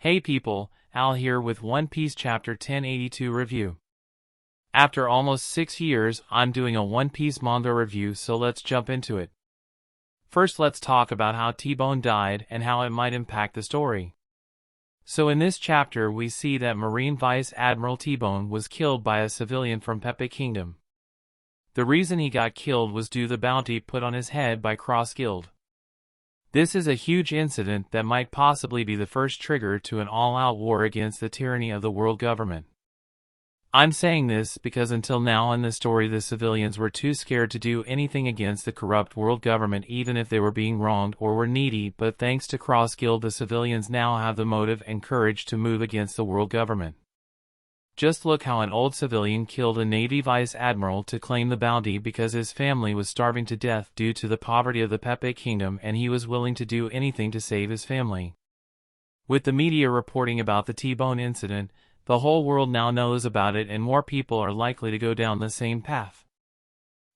Hey people, Al here with One Piece Chapter 1082 review. After almost 6 years, I'm doing a One Piece manga review, so let's jump into it. First, let's talk about how T-Bone died and how it might impact the story. So in this chapter we see that Marine Vice Admiral T-Bone was killed by a civilian from Pepe Kingdom. The reason he got killed was due to the bounty put on his head by Cross Guild. This is a huge incident that might possibly be the first trigger to an all-out war against the tyranny of the world government. I'm saying this because until now in the story the civilians were too scared to do anything against the corrupt world government even if they were being wronged or were needy, but thanks to Cross Guild the civilians now have the motive and courage to move against the world government. Just look how an old civilian killed a Navy Vice Admiral to claim the bounty because his family was starving to death due to the poverty of the Pepe Kingdom and he was willing to do anything to save his family. With the media reporting about the T-Bone incident, the whole world now knows about it and more people are likely to go down the same path.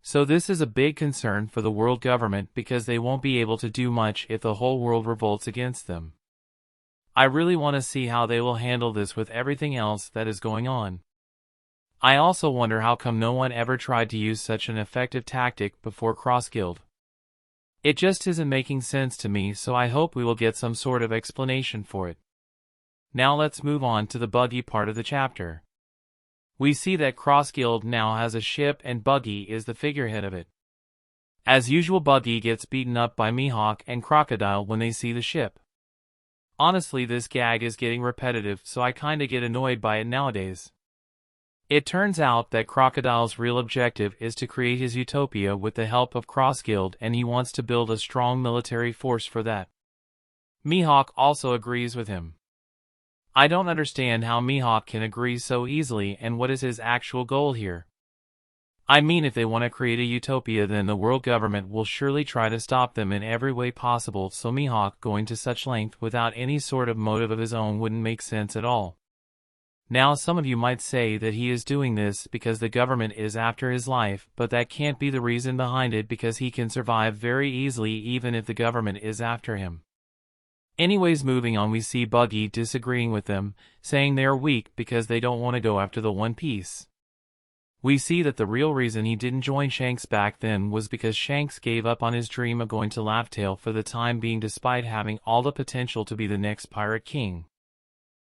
So this is a big concern for the world government because they won't be able to do much if the whole world revolts against them. I really want to see how they will handle this with everything else that is going on. I also wonder how come no one ever tried to use such an effective tactic before Cross Guild. It just isn't making sense to me, so I hope we will get some sort of explanation for it. Now let's move on to the Buggy part of the chapter. We see that Cross Guild now has a ship and Buggy is the figurehead of it. As usual, Buggy gets beaten up by Mihawk and Crocodile when they see the ship. Honestly, this gag is getting repetitive, so I kinda get annoyed by it nowadays. It turns out that Crocodile's real objective is to create his utopia with the help of Cross Guild, and he wants to build a strong military force for that. Mihawk also agrees with him. I don't understand how Mihawk can agree so easily, and what is his actual goal here? I mean, if they want to create a utopia, then the world government will surely try to stop them in every way possible, so Mihawk going to such length without any sort of motive of his own wouldn't make sense at all. Now some of you might say that he is doing this because the government is after his life, but that can't be the reason behind it because he can survive very easily even if the government is after him. Anyways, moving on, we see Buggy disagreeing with them, saying they are weak because they don't want to go after the One Piece. We see that the real reason he didn't join Shanks back then was because Shanks gave up on his dream of going to Laugh-Tale for the time being despite having all the potential to be the next pirate king.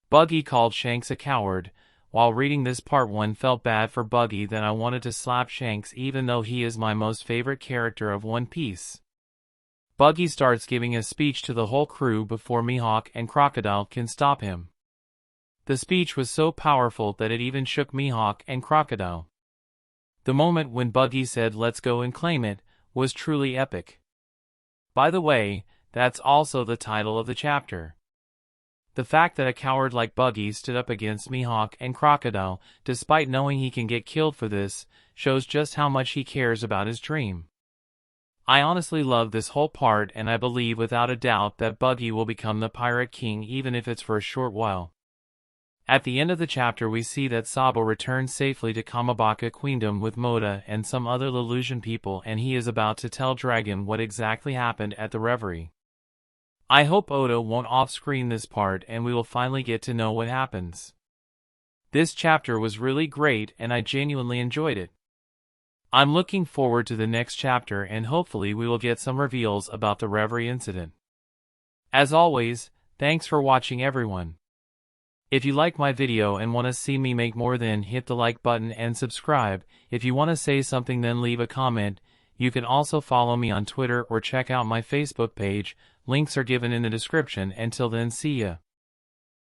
Buggy called Shanks a coward. While reading this part, one felt bad for Buggy that I wanted to slap Shanks even though he is my most favorite character of One Piece. Buggy starts giving a speech to the whole crew before Mihawk and Crocodile can stop him. The speech was so powerful that it even shook Mihawk and Crocodile. The moment when Buggy said "let's go and claim it" was truly epic. By the way, that's also the title of the chapter. The fact that a coward like Buggy stood up against Mihawk and Crocodile, despite knowing he can get killed for this, shows just how much he cares about his dream. I honestly love this whole part, and I believe without a doubt that Buggy will become the Pirate King even if it's for a short while. At the end of the chapter we see that Sabo returns safely to Kamabaka Queendom with Moda and some other Lelousian people, and he is about to tell Dragon what exactly happened at the reverie. I hope Oda won't off-screen this part and we will finally get to know what happens. This chapter was really great and I genuinely enjoyed it. I'm looking forward to the next chapter and hopefully we will get some reveals about the reverie incident. As always, thanks for watching everyone. If you like my video and want to see me make more, then hit the like button and subscribe. If you want to say something, then leave a comment. You can also follow me on Twitter or check out my Facebook page. Links are given in the description. Until then, see ya.